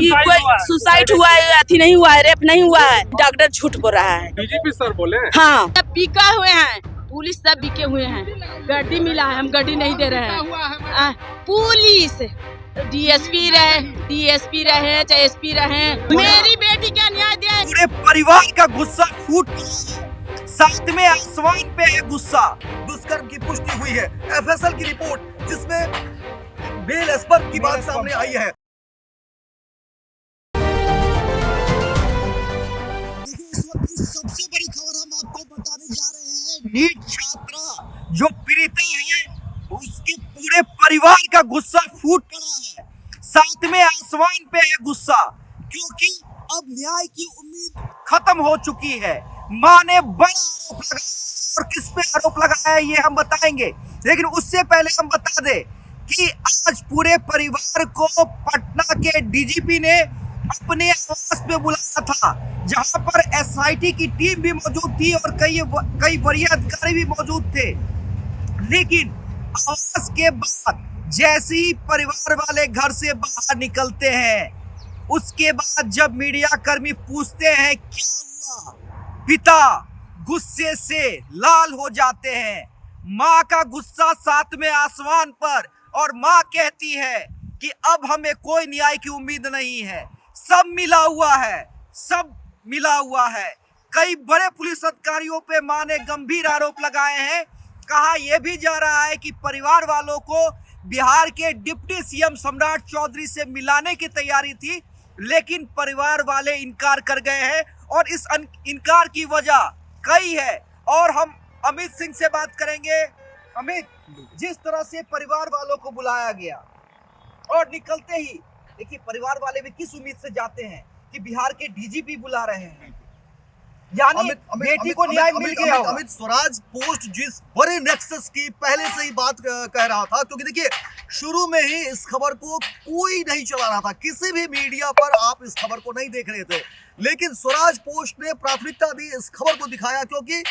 कि कोई सुसाइड हुआ है, अथी नहीं हुआ है, रेप नहीं हुआ है। डॉक्टर झूठ बोल रहा है। डीजीपी सर बोले हाँ, सब बिका हुए हैं, पुलिस सब बिके हुए हैं। गड्डी मिला है, हम गड्डी नहीं दे रहे हैं। पुलिस डीएसपी रहे चाहे एसपी रहे, मेरी बेटी का न्याय दे। पूरे परिवार का गुस्सा फूट साथ में आसमान पे है गुस्सा। दुष्कर्म की पुष्टि हुई है, एफएसएल की रिपोर्ट जिसमें बेल एस्पर्म की बात सामने आई है। सबसे बड़ी खबर हम आपको बताने जा रहे हैं। नीट छात्रा जो पीड़िता है उसके पूरे परिवार का गुस्सा फूट पड़ा है, साथ में आसमान पे है गुस्सा, क्योंकि अब न्याय की उम्मीद खत्म हो चुकी है। मां ने बड़ा आरोप लगाया और किस पे आरोप लगाया है ये हम बताएंगे, लेकिन उससे पहले हम बता दें कि आज पूरे परिवार को पटना के डीजीपी ने अपने आवास पे बुलाया था, जहां पर एसआईटी की टीम भी मौजूद थी और कई वरीय अधिकारी भी मौजूद थे। लेकिन आवास के बाद जैसे ही परिवार वाले घर से बाहर निकलते हैं, उसके बाद जब मीडिया कर्मी पूछते हैं क्या हुआ, पिता गुस्से से लाल हो जाते हैं। माँ का गुस्सा साथ में आसमान पर, और माँ कहती है कि अब हमें कोई न्याय की उम्मीद नहीं है, सब मिला हुआ है, सब मिला हुआ है। कई बड़े पुलिस अधिकारियों पे मां ने गंभीर आरोप लगाए हैं। कहा यह भी जा रहा है कि परिवार वालों को बिहार के डिप्टी सीएम सम्राट चौधरी से मिलाने की तैयारी थी, लेकिन परिवार वाले इनकार कर गए हैं और इस इनकार की वजह कई है। और हम अमित सिंह से बात करेंगे। अमित, जिस तरह से परिवार वालों को बुलाया गया और निकलते ही देखिए परिवार वाले भी किस उम्मीद से जाते हैं कि बिहार के डीजीपी बुला रहे हैं, यानी बेटी को न्याय मिल गया। अमित, स्वराज पोस्ट जिस बड़े नेक्सस की पहले से ही बात कह रहा था, क्योंकि देखिए शुरू में ही इस खबर को कोई नहीं चला रहा था, किसी भी मीडिया पर आप इस खबर को नहीं देख रहे थे, लेकिन स्वराज पोस्ट ने प्राथमिकता दी, इस खबर को दिखाया, क्योंकि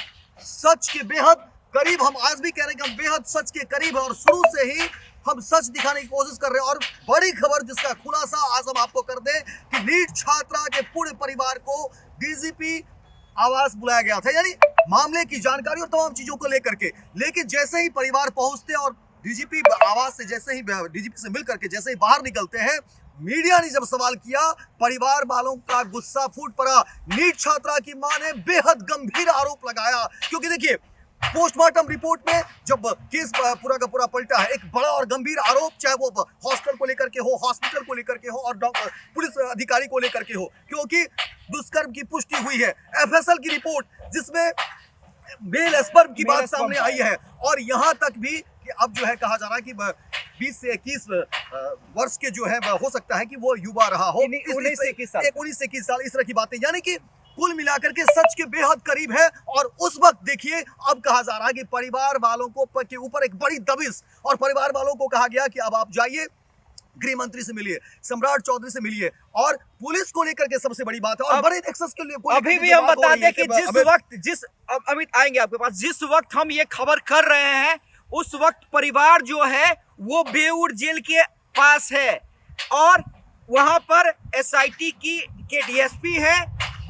सच के बेहद करीब, हम आज भी कह रहे हैं कि हम बेहद सच के करीब है और शुरू से ही हम सच दिखाने की कोशिश कर रहे हैं। और बड़ी खबर जिसका खुलासा आज हम आपको कर दें कि नीट छात्रा के पूरे परिवार को डीजीपी आवास बुलाया गया था, यानी मामले की जानकारी और तमाम चीजों को लेकर के। लेकिन जैसे ही परिवार पहुंचते और डीजीपी आवास से जैसे ही डीजीपी से मिल करके जैसे ही बाहर निकलते हैं, मीडिया ने जब सवाल किया, परिवार वालों का गुस्सा फूट पड़ा। नीट छात्रा की मां ने बेहद गंभीर आरोप लगाया, क्योंकि देखिए पोस्टमार्टम रिपोर्ट में जब केस पूरा का पूरा पलटा है, एक बड़ा और गंभीर आरोप, चाहे वो हॉस्टल को लेकर के हो, हॉस्पिटल को लेकर के हो और पुलिस अधिकारी को लेकर के हो, क्योंकि दुष्कर्म की पुष्टि हुई है। एफएसएल की रिपोर्ट जिसमें बेल एस्पर्म की बात सामने आई है, और यहाँ तक भी कि अब जो है कहा जा रहा है कि 20 से 21 वर्ष के जो है हो सकता है कि वो युवा रहा हो, 19 से 21 साल, इस तरह की बातें, यानी कि कुल मिलाकर के सच के बेहद करीब है। और उस वक्त देखिए अब कहा जा रहा है कि परिवार वालों को के ऊपर एक बड़ी दबिश, और परिवार वालों को कहा गया कि अब आप जाइए, गृह मंत्री से मिलिए, सम्राट चौधरी से मिलिए, और पुलिस को लेकर के सबसे बड़ी बात है। और बड़े नेक्सस के लिए अभी भी हम बता दें कि अमित आएंगे आपके पास, जिस वक्त हम ये खबर कर रहे हैं उस वक्त परिवार जो है वो बेऊर जेल के पास है, और वहां पर एसआईटी के डीएसपी है,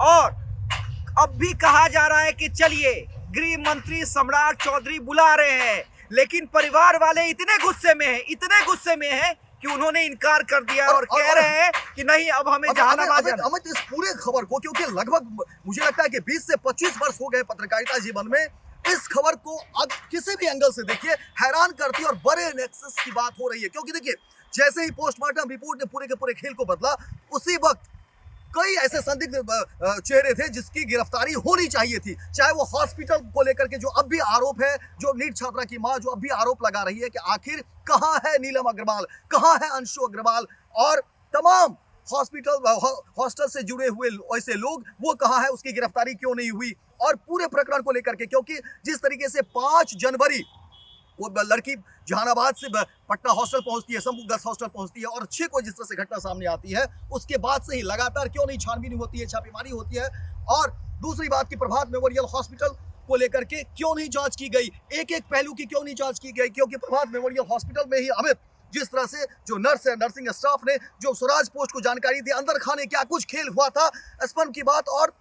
और अब भी कहा जा रहा है कि चलिए गृह मंत्री सम्राट चौधरी बुला रहे हैं, लेकिन परिवार वाले इतने गुस्से में हैं कि उन्होंने इनकार कर दिया और कह रहे हैं कि नहीं अब हमें जहानाबाद जाना। अमित, इस पूरे खबर को, क्योंकि लगभग मुझे लगता है कि 20 से 25 वर्ष हो गए पत्रकारिता जीवन में, इस खबर को अब किसी भी एंगल से देखिए हैरान करती है और बड़े नेक्सस की बात हो रही है। क्योंकि देखिए जैसे ही पोस्टमार्टम रिपोर्ट ने पूरे के पूरे खेल को बदला, उसी वक्त कई ऐसे संदिग्ध चेहरे थे जिसकी गिरफ्तारी होनी चाहिए थी, चाहे वो हॉस्पिटल को लेकर के जो अब भी आरोप है, जो नीट छात्रा की मां जो अब भी आरोप लगा रही है कि आखिर कहां है नीलम अग्रवाल, कहां है अंशु अग्रवाल, और तमाम हॉस्टल से जुड़े हुए ऐसे लोग वो कहां है, उसकी गिरफ्तारी क्यों नहीं हुई, और पूरे प्रकरण को लेकर के। क्योंकि जिस तरीके से 5 जनवरी वो लड़की जहानाबाद से पटना हॉस्टल पहुंचती है, शंभू गर्ल्स हॉस्टल पहुंचती है, और 6 को जिस तरह से घटना सामने आती है, उसके बाद से ही लगातार क्यों नहीं छानबीन होती है, छापेमारी होती है। और दूसरी बात की प्रभात मेमोरियल हॉस्पिटल को लेकर के क्यों नहीं जांच की गई, एक एक पहलू की क्यों नहीं जांच की गई, क्योंकि प्रभात मेमोरियल हॉस्पिटल में ही अमित जिस तरह से जो नर्स है, नर्सिंग स्टाफ ने जो स्वराज पोस्ट को जानकारी दी, अंदर खाने क्या कुछ खेल हुआ था, स्पर्म की बात, और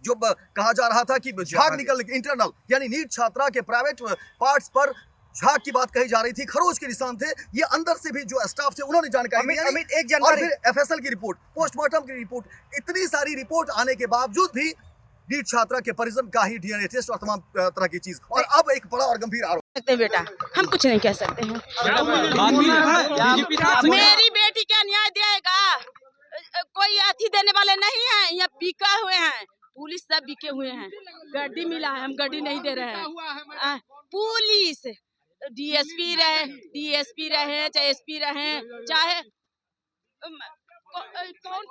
जो कहा जा रहा था कि झाग निकल इंटरनल यानी नीट छात्रा के प्राइवेट पार्ट्स पर झाग की बात कही जा रही थी, खरोच के निशान थे। ये अंदर से भी जो स्टाफ थे उन्होंने जानकारी दी। अमित एक जानकारी, और फिर एफएसएल की रिपोर्ट, पोस्टमार्टम की रिपोर्ट, इतनी सारी रिपोर्ट आने के बावजूद भी नीट छात्रा के परिजन का ही डीएनए टेस्ट और तमाम तरह की चीज, और अब एक बड़ा और गंभीर आरोप। सकते बेटा, हम कुछ नहीं कह सकते हैं। मेरी बेटी क्या न्याय देगा? कोई अथी देने वाले नहीं है, यहाँ बिका हुए हैं, पुलिस सब बिके हुए हैं। गड्डी मिला है, हम गड्डी नहीं दे रहे हैं। पुलिस डीएसपी रहे चाहे एसपी रहे, चाहे कौन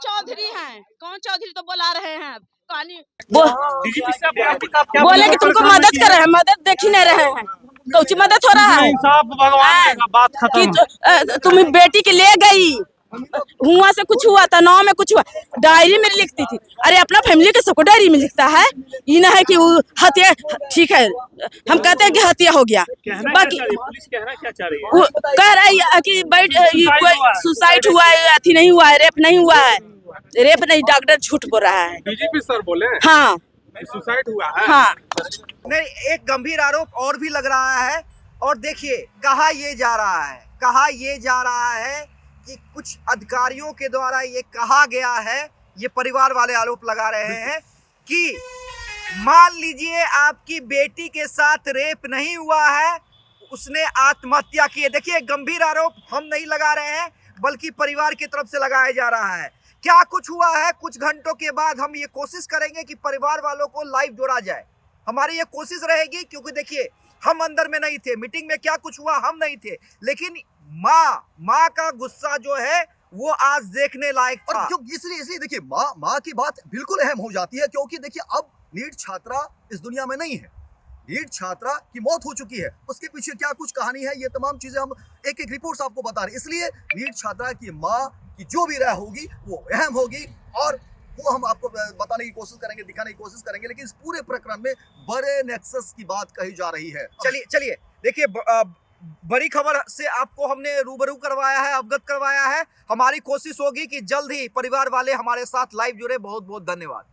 चौधरी तो बुला रहे हैं कहानी बोले कि तुमको मदद कर रहे हैं, मदद देख ही नहीं रहे हैं, कौची मदद हो रहा है? भगवान का बात खत्म। कि तुम बेटी के ले गई, हुआ से कुछ हुआ था, नाव में कुछ हुआ, डायरी में लिखती थी। अरे अपना फैमिली के सबको डायरी में लिखता है, ये ना है कि वो हत्या, ठीक है हम कहते हैं कि हत्या हो गया, बाकी पुलिस कहना क्या चाह रही है? वो कह रही है कि कोई सुसाइड हुआ है, अथी नहीं हुआ है, रेप नहीं हुआ है। रेप नहीं, डॉक्टर झूठ बोल रहा है। डीजीपी सर बोले हाँ सुसाइड हुआ है। हाँ नहीं, एक गंभीर आरोप और भी लग रहा है। और देखिए कहा ये जा रहा है कि कुछ अधिकारियों के द्वारा ये कहा गया है, ये परिवार वाले आरोप लगा रहे हैं कि मान लीजिए आपकी बेटी के साथ रेप नहीं हुआ है, उसने आत्महत्या की है। देखिए गंभीर आरोप हम नहीं लगा रहे हैं, बल्कि परिवार की तरफ से लगाया जा रहा है। क्या कुछ हुआ है, कुछ घंटों के बाद हम ये कोशिश करेंगे कि परिवार वालों को लाइव जोड़ा जाए। हमारी ये कोशिश रहेगी, क्योंकि देखिए हम अंदर में नहीं थे, मीटिंग में क्या कुछ हुआ हम नहीं थे, लेकिन माँ का गुस्सा जो है वो आज देखने लायक था। और इसलिए देखिए माँ की बात बिल्कुल अहम हो जाती है, क्योंकि देखिए अब नीट छात्रा इस दुनिया में नहीं है, नीट छात्रा की मौत हो चुकी है, उसके पीछे क्या कुछ कहानी है, ये तमाम चीजें हम एक एक रिपोर्ट्स आपको बता रहे हैं। इसलिए नीट छात्रा की माँ की जो भी राय होगी वो अहम होगी, और वो हम आपको बताने की कोशिश करेंगे, दिखाने की कोशिश करेंगे। लेकिन इस पूरे प्रकरण में बड़े नेक्सस की बात कही जा रही है। चलिए देखिए, बड़ी खबर से आपको हमने रूबरू करवाया है, अवगत करवाया है। हमारी कोशिश होगी कि जल्द ही परिवार वाले हमारे साथ लाइव जुड़े। बहुत बहुत धन्यवाद।